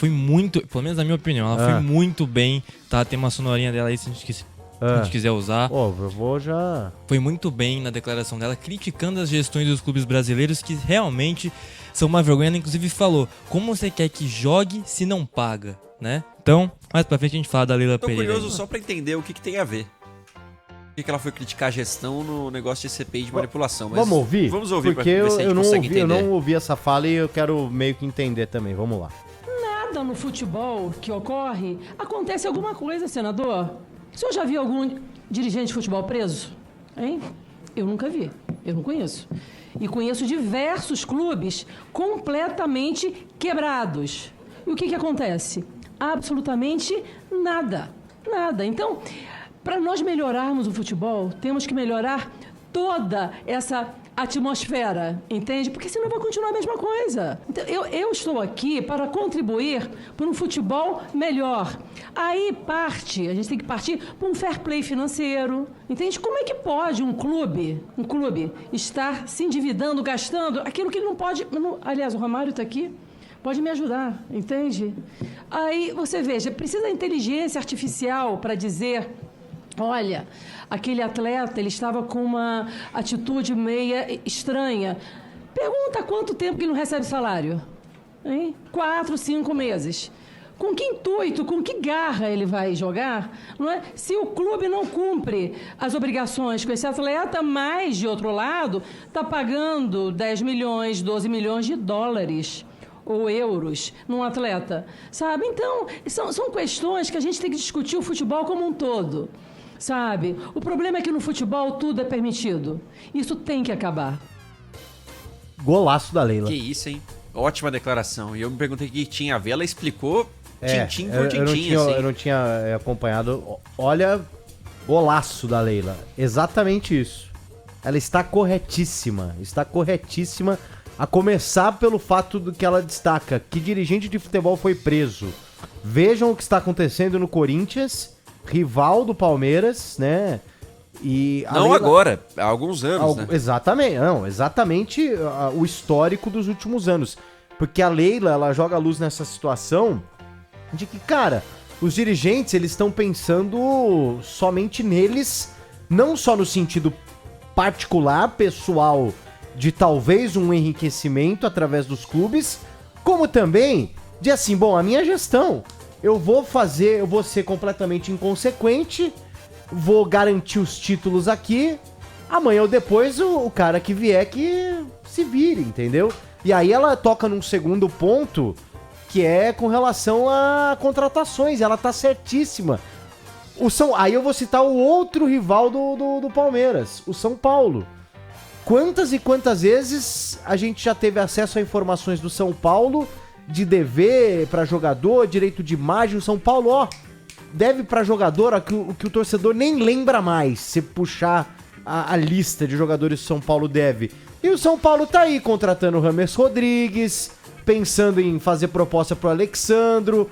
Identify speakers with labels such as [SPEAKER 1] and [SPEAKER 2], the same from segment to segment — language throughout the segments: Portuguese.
[SPEAKER 1] foi muito, pelo menos na minha opinião, ela foi muito bem, tá? Tem uma sonorinha dela aí se a gente quiser usar.
[SPEAKER 2] Eu vou já...
[SPEAKER 1] Foi muito bem na declaração dela, criticando as gestões dos clubes brasileiros que realmente são uma vergonha. Ela inclusive falou, como você quer que jogue se não paga, né? Então, mais pra frente a gente fala da Leila Pereira.
[SPEAKER 3] Tô curioso só pra entender o que tem a ver. Por que ela foi criticar a gestão no negócio de CPI de manipulação? Mas
[SPEAKER 2] vamos ouvir?
[SPEAKER 3] Vamos ouvir
[SPEAKER 2] porque
[SPEAKER 3] pra ver se a gente consegue entender.
[SPEAKER 2] Eu não ouvi essa fala e eu quero meio que entender também. Vamos lá.
[SPEAKER 4] Nada no futebol que ocorre, acontece alguma coisa, senador. O senhor já viu algum dirigente de futebol preso? Hein? Eu nunca vi. Eu não conheço. E conheço diversos clubes completamente quebrados. E o que acontece? Absolutamente nada. Nada. Então, para nós melhorarmos o futebol, temos que melhorar toda essa atmosfera, entende? Porque senão vai continuar a mesma coisa. Então, eu estou aqui para contribuir para um futebol melhor. Aí a gente tem que partir para um fair play financeiro, entende? Como é que pode um clube estar se endividando, gastando aquilo que ele não pode... aliás, o Romário está aqui, pode me ajudar, entende? Aí você veja, precisa da inteligência artificial para dizer... Olha, aquele atleta, ele estava com uma atitude meia estranha. Pergunta há quanto tempo que ele não recebe salário? Hein? 4, 5 meses. Com que intuito, com que garra ele vai jogar? Não é? Se o clube não cumpre as obrigações com esse atleta, mas, de outro lado, está pagando 10 milhões, 12 milhões de dólares ou euros num atleta, sabe? Então, são questões que a gente tem que discutir o futebol como um todo. Sabe? O problema é que no futebol tudo é permitido. Isso tem que acabar.
[SPEAKER 2] Golaço da Leila.
[SPEAKER 3] Que isso, hein? Ótima declaração. E eu me perguntei o que tinha a ver. Ela explicou tintim por tintim, assim.
[SPEAKER 2] Eu não tinha acompanhado. Olha, golaço da Leila. Exatamente isso. Ela está corretíssima. Está corretíssima. A começar pelo fato do que ela destaca. Que dirigente de futebol foi preso. Vejam o que está acontecendo no Corinthians... rival do Palmeiras, né? E
[SPEAKER 3] não Leila... agora, há alguns anos, né?
[SPEAKER 2] Exatamente o histórico dos últimos anos. Porque a Leila, ela joga a luz nessa situação de que, cara, os dirigentes, eles estão pensando somente neles, não só no sentido particular, pessoal, de talvez um enriquecimento através dos clubes, como também de assim, bom, a minha gestão... Eu vou ser completamente inconsequente, vou garantir os títulos aqui, amanhã ou depois o cara que vier que se vire, entendeu? E aí ela toca num segundo ponto, que é com relação a contratações, ela tá certíssima. Aí eu vou citar o outro rival do Palmeiras, o São Paulo. Quantas e quantas vezes a gente já teve acesso a informações do São Paulo... de dever pra jogador, direito de imagem, o São Paulo, deve pra jogador o que o torcedor nem lembra mais, se puxar a lista de jogadores que o São Paulo deve. E o São Paulo tá aí contratando o Rames Rodrigues, pensando em fazer proposta pro Alexandro,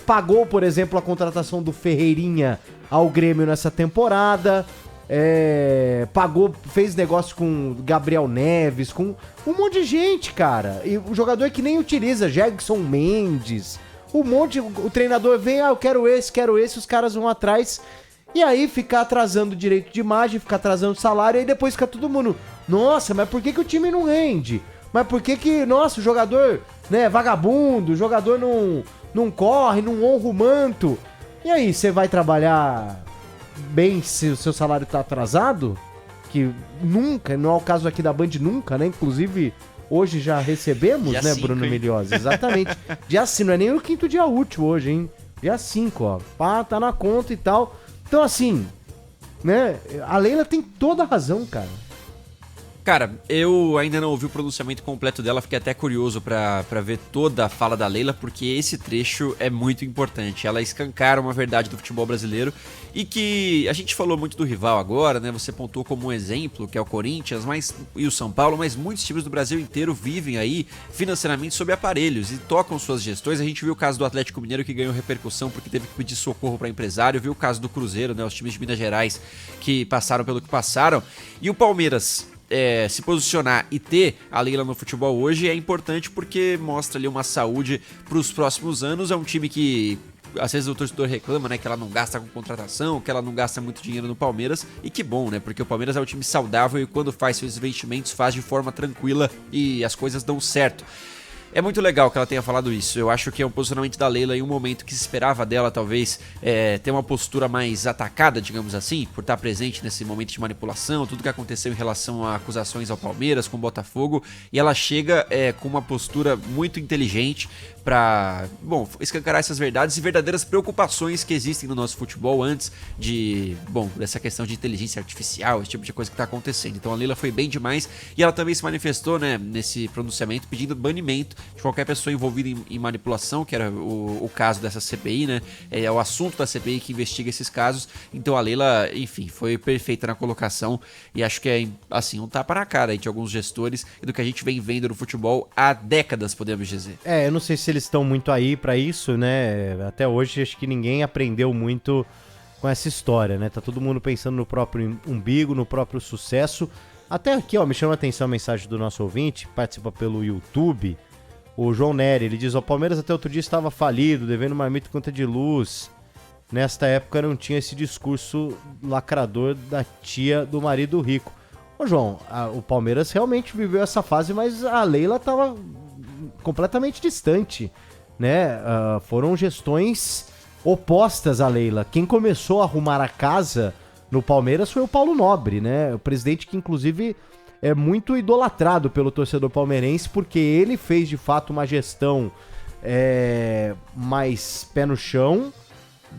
[SPEAKER 2] pagou, por exemplo, a contratação do Ferreirinha ao Grêmio nessa temporada, fez negócio com Gabriel Neves, com um monte de gente, cara. E o jogador que nem utiliza, Jackson Mendes, o treinador vem, eu quero esse, os caras vão atrás, e aí fica atrasando o direito de imagem, fica atrasando o salário, e aí depois fica todo mundo, nossa, mas por que o time não rende? Mas por que nossa, o jogador, né, vagabundo, o jogador não corre, não honra o manto? E aí, você vai trabalhar... bem, se o seu salário tá atrasado, que nunca, não é o caso aqui da Band nunca, né? Inclusive, hoje já recebemos, dia né, 5, Bruno Milhozzi? Exatamente. Dia 5, não é nem o quinto dia útil hoje, hein? Dia 5, ó. Pá, tá na conta e tal. Então, assim, né? A Leila tem toda a razão, cara.
[SPEAKER 3] Cara, eu ainda não ouvi o pronunciamento completo dela, fiquei até curioso pra ver toda a fala da Leila, porque esse trecho é muito importante. Ela escancara uma verdade do futebol brasileiro e que a gente falou muito do rival agora, né? Você pontuou como um exemplo, que é o Corinthians e o São Paulo, mas muitos times do Brasil inteiro vivem aí financeiramente sob aparelhos e tocam suas gestões. A gente viu o caso do Atlético Mineiro que ganhou repercussão porque teve que pedir socorro para empresário, viu o caso do Cruzeiro, né? Os times de Minas Gerais que passaram pelo que passaram. E o Palmeiras... se posicionar e ter a Leila no futebol hoje é importante porque mostra ali uma saúde para os próximos anos. É um time que às vezes o torcedor reclama, né, que ela não gasta com contratação, que ela não gasta muito dinheiro no Palmeiras, e que bom, né, porque o Palmeiras é um time saudável e quando faz seus investimentos faz de forma tranquila e as coisas dão certo. É muito legal que ela tenha falado isso. Eu acho que é um posicionamento da Leila em um momento que se esperava dela, talvez, ter uma postura mais atacada, digamos assim, por estar presente nesse momento de manipulação, tudo que aconteceu em relação a acusações ao Palmeiras, com o Botafogo, e ela chega com uma postura muito inteligente para, bom, escancarar essas verdades e verdadeiras preocupações que existem no nosso futebol antes de, bom, dessa questão de inteligência artificial, esse tipo de coisa que tá acontecendo. Então a Leila foi bem demais e ela também se manifestou, né, nesse pronunciamento pedindo banimento de qualquer pessoa envolvida em manipulação, que era o caso dessa CPI, né, é o assunto da CPI que investiga esses casos. Então a Leila, enfim, foi perfeita na colocação e acho que é, assim, um tapa na cara aí de alguns gestores e do que a gente vem vendo no futebol há décadas, podemos dizer.
[SPEAKER 2] Eu não sei se eles estão muito aí pra isso, né? Até hoje acho que ninguém aprendeu muito com essa história, né? Tá todo mundo pensando no próprio umbigo, no próprio sucesso. Até aqui, ó, me chamou a atenção a mensagem do nosso ouvinte, participa pelo YouTube, o João Nery, ele diz: o Palmeiras até outro dia estava falido, devendo marmita e conta de luz. Nesta época não tinha esse discurso lacrador da tia do marido rico. Ô João, o Palmeiras realmente viveu essa fase, mas a Leila tava completamente distante, né? Foram gestões opostas à Leila. Quem começou a arrumar a casa no Palmeiras foi o Paulo Nobre, né? O presidente que, inclusive, é muito idolatrado pelo torcedor palmeirense, porque ele fez, de fato, uma gestão mais pé no chão,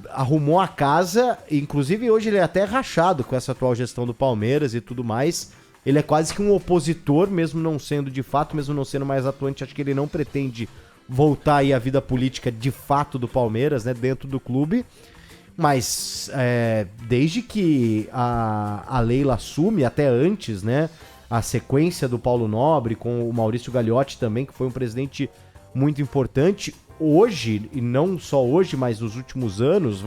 [SPEAKER 2] arrumou a casa, inclusive hoje ele é até rachado com essa atual gestão do Palmeiras e tudo mais. Ele é quase que um opositor, mesmo não sendo de fato, mesmo não sendo mais atuante. Acho que ele não pretende voltar aí à vida política de fato do Palmeiras, né, dentro do clube. Mas desde que a Leila assume, até antes, né, a sequência do Paulo Nobre com o Maurício Gagliotti também, que foi um presidente muito importante. Hoje, e não só hoje, mas nos últimos anos,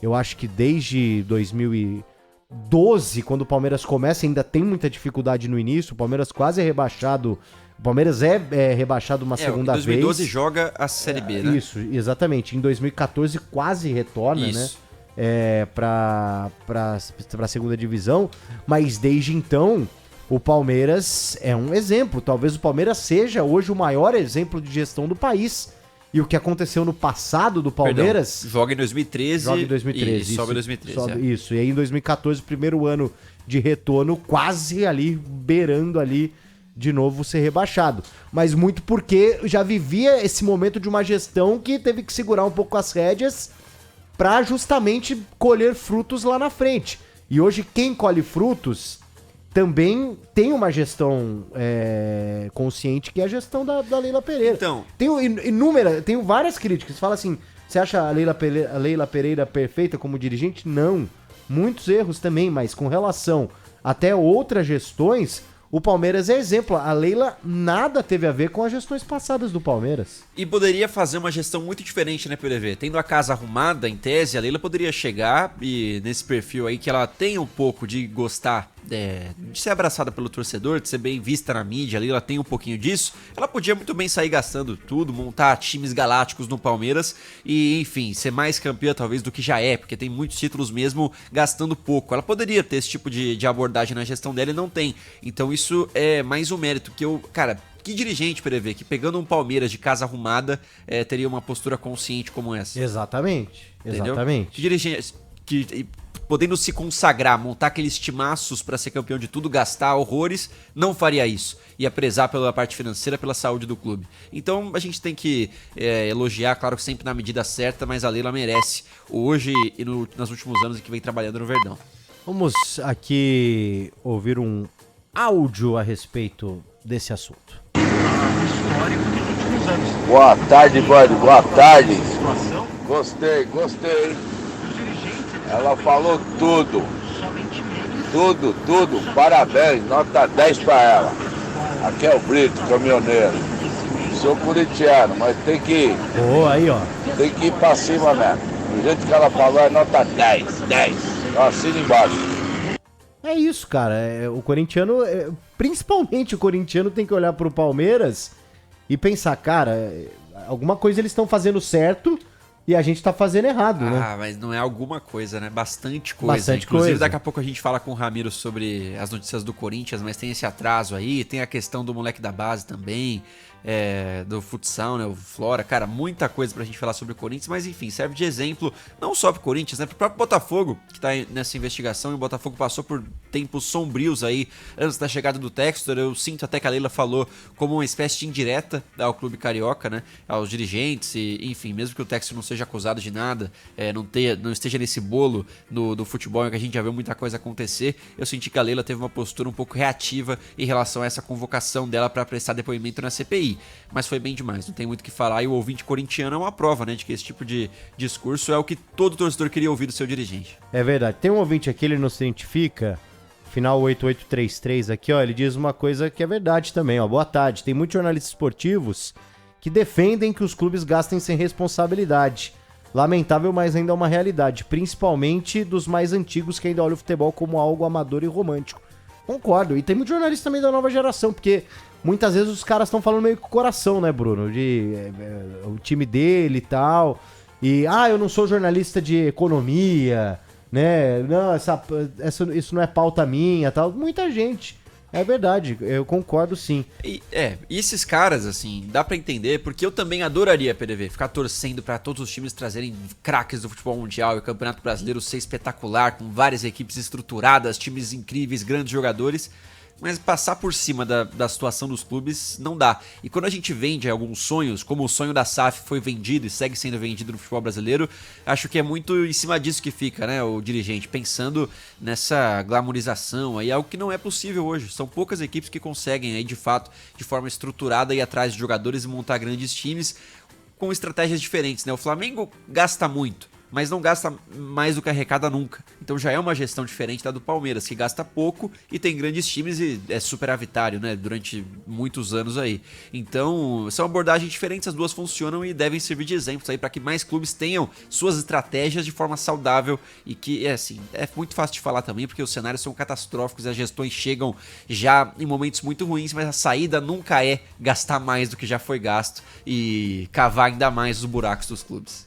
[SPEAKER 2] eu acho que desde 2012, quando o Palmeiras começa, ainda tem muita dificuldade no início, o Palmeiras quase é rebaixado, o Palmeiras é rebaixado uma segunda vez.
[SPEAKER 3] Em 2012 joga a Série B, né?
[SPEAKER 2] Isso, exatamente. Em 2014 quase retorna,
[SPEAKER 3] isso,
[SPEAKER 2] né, pra segunda divisão, mas desde então o Palmeiras é um exemplo. Talvez o Palmeiras seja hoje o maior exemplo de gestão do país. E o que aconteceu no passado do Palmeiras...
[SPEAKER 3] Perdão, joga em 2013.
[SPEAKER 2] Joga em 2013.
[SPEAKER 3] E sobe em 2013.
[SPEAKER 2] Isso, e aí em 2014, primeiro ano de retorno, quase ali, beirando ali, de novo ser rebaixado. Mas muito porque já vivia esse momento de uma gestão que teve que segurar um pouco as rédeas para justamente colher frutos lá na frente. E hoje quem colhe frutos também tem uma gestão consciente, que é a gestão da Leila Pereira.
[SPEAKER 3] Então,
[SPEAKER 2] tenho várias críticas. Você fala assim, você acha a Leila Pereira perfeita como dirigente? Não. Muitos erros também, mas com relação até outras gestões, o Palmeiras é exemplo. A Leila nada teve a ver com as gestões passadas do Palmeiras.
[SPEAKER 3] E poderia fazer uma gestão muito diferente, né, PDV? Tendo a casa arrumada, em tese, a Leila poderia chegar e nesse perfil aí que ela tem um pouco de gostar de ser abraçada pelo torcedor, de ser bem vista na mídia, a Leila tem um pouquinho disso. Ela podia muito bem sair gastando tudo, montar times galácticos no Palmeiras e, enfim, ser mais campeã talvez do que já é, porque tem muitos títulos mesmo gastando pouco. Ela poderia ter esse tipo de abordagem na gestão dela e não tem. Então isso é mais um mérito que cara, que dirigente, PDV, que pegando um Palmeiras de casa arrumada, teria uma postura consciente como essa?
[SPEAKER 2] Exatamente.
[SPEAKER 3] Entendeu?
[SPEAKER 2] Exatamente.
[SPEAKER 3] Que dirigente que podendo se consagrar, montar aqueles timaços pra ser campeão de tudo, gastar horrores, não faria isso. Ia prezar pela parte financeira, pela saúde do clube. Então a gente tem que elogiar, claro que sempre na medida certa, mas a Leila merece hoje e nos últimos anos que vem trabalhando no Verdão.
[SPEAKER 2] Vamos aqui ouvir um áudio a respeito desse assunto.
[SPEAKER 5] Boa tarde, Bud. Boa tarde. Gostei. Ela falou tudo. Tudo. Parabéns. Nota 10 pra ela. Aqui é o Brito, caminhoneiro. Sou corintiano, mas tem que ir.
[SPEAKER 2] Aí, ó.
[SPEAKER 5] Tem que ir pra cima mesmo. Do jeito que ela falou é nota 10. Eu assino embaixo.
[SPEAKER 2] É isso, cara. O corintiano, principalmente o corintiano, tem que olhar pro Palmeiras e pensar, cara, alguma coisa eles estão fazendo certo e a gente tá fazendo errado, né?
[SPEAKER 3] Ah, mas não é alguma coisa, né? Bastante coisa.
[SPEAKER 2] Bastante
[SPEAKER 3] Inclusive,
[SPEAKER 2] coisa.
[SPEAKER 3] daqui a pouco a gente fala com o Ramiro sobre as notícias do Corinthians, mas tem esse atraso aí, tem a questão do moleque da base também, do futsal, né? O Flora, cara, muita coisa pra gente falar sobre o Corinthians, mas enfim, serve de exemplo, não só pro Corinthians, né? Pro próprio Botafogo, que tá nessa investigação, e o Botafogo passou por tempos sombrios aí, antes da chegada do Textor. Eu sinto até que a Leila falou como uma espécie de indireta ao clube carioca, né? Aos dirigentes, e enfim, mesmo que o Textor não seja acusado de nada, não esteja nesse bolo do futebol em que a gente já viu muita coisa acontecer, eu senti que a Leila teve uma postura um pouco reativa em relação a essa convocação dela para prestar depoimento na CPI. Mas foi bem demais, não tem muito o que falar, e o ouvinte corintiano é uma prova, né, de que esse tipo de discurso é o que todo torcedor queria ouvir do seu dirigente.
[SPEAKER 2] É verdade. Tem um ouvinte aqui, ele não se identifica, final 8833 aqui, ó, ele diz uma coisa que é verdade também, ó. Boa tarde. Tem muitos jornalistas esportivos que defendem que os clubes gastem sem responsabilidade. Lamentável, mas ainda é uma realidade, principalmente dos mais antigos que ainda olham o futebol como algo amador e romântico. Concordo. E tem muito jornalista também da nova geração, porque muitas vezes os caras estão falando meio com o coração, né, Bruno? O time dele e tal. E, eu não sou jornalista de economia, né? Não, isso não é pauta minha, tal. Muita gente. É verdade, eu concordo sim.
[SPEAKER 3] E esses caras, assim, dá pra entender, porque eu também adoraria, PDV, ficar torcendo pra todos os times trazerem craques do futebol mundial e o Campeonato Brasileiro ser espetacular, com várias equipes estruturadas, times incríveis, grandes jogadores. Mas passar por cima da situação dos clubes não dá. E quando a gente vende alguns sonhos, como o sonho da SAF foi vendido e segue sendo vendido no futebol brasileiro, acho que é muito em cima disso que fica, né, o dirigente, pensando nessa glamorização aí, algo que não é possível hoje. São poucas equipes que conseguem aí, de fato, de forma estruturada, ir atrás de jogadores e montar grandes times com estratégias diferentes, né? O Flamengo gasta muito, mas não gasta mais do que arrecada nunca. Então já é uma gestão diferente da do Palmeiras, que gasta pouco e tem grandes times e é superavitário, né, durante muitos anos aí. Então são abordagens diferentes, as duas funcionam e devem servir de exemplos aí para que mais clubes tenham suas estratégias de forma saudável e que, assim, é muito fácil de falar também, porque os cenários são catastróficos e as gestões chegam já em momentos muito ruins, mas a saída nunca é gastar mais do que já foi gasto e cavar ainda mais os buracos dos clubes.